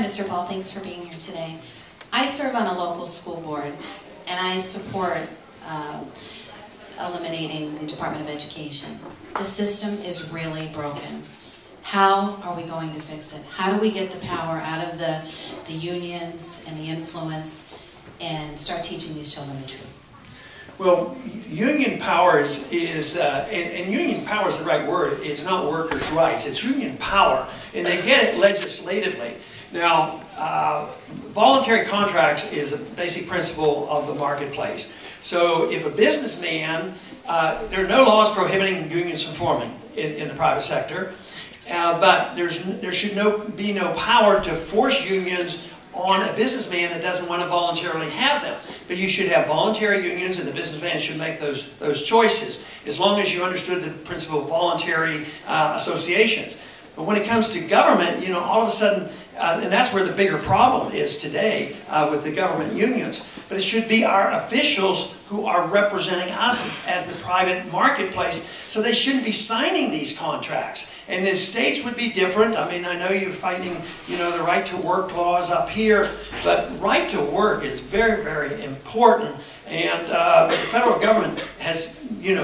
Mr. Paul. Thanks for being here today. I serve on a local school board, and I support eliminating the Department of Education. The system is really broken. How are we going to fix it? How do we get the power out of the unions and the influence and start teaching these children the truth? Well, union power and union power is the right word. It's not workers' rights. It's union power, and they get it legislatively. Now, voluntary contracts is a basic principle of the marketplace. So if a businessman, there are no laws prohibiting unions from forming in the private sector, but there should be no power to force unions on a businessman that doesn't want to voluntarily have them. But you should have voluntary unions, and the businessman should make those choices, as long as you understood the principle of voluntary associations. But when it comes to government, all of a sudden, and that's where the bigger problem is today with the government unions. But it should be our officials who are representing us as the private marketplace, so they shouldn't be signing these contracts. And the states would be different. I mean, I know you're fighting, the right to work clause up here, but right to work is very, very important. And the federal government has,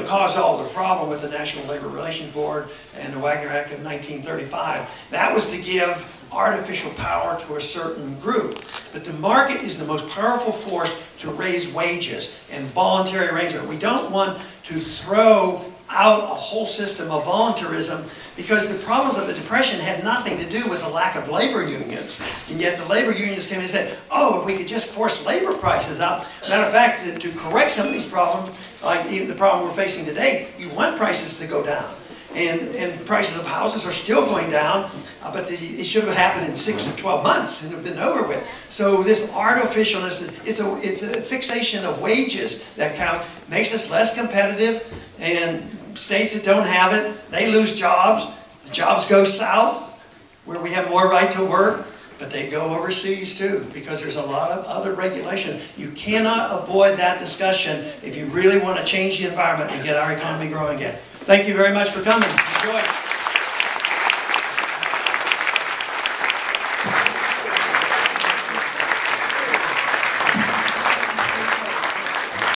caused all the problem with the National Labor Relations Board and the Wagner Act of 1935. That was to give artificial power to a certain group. But the market is the most powerful force to raise wages and voluntary arrangement. We don't want to throw out a whole system of voluntarism, because the problems of the Depression had nothing to do with the lack of labor unions. And yet the labor unions came and said, oh, if we could just force labor prices up. Matter of fact, to correct some of these problems, like even the problem we're facing today, you want prices to go down. And prices of houses are still going down, but it should have happened in 6 to 12 months and have been over with. So this artificialness, it's a fixation of wages that count, makes us less competitive, and states that don't have it, they lose jobs. The jobs go south, where we have more right to work, but they go overseas too, because there's a lot of other regulation. You cannot avoid that discussion if you really want to change the environment and get our economy growing again. Thank you very much for coming. Enjoy.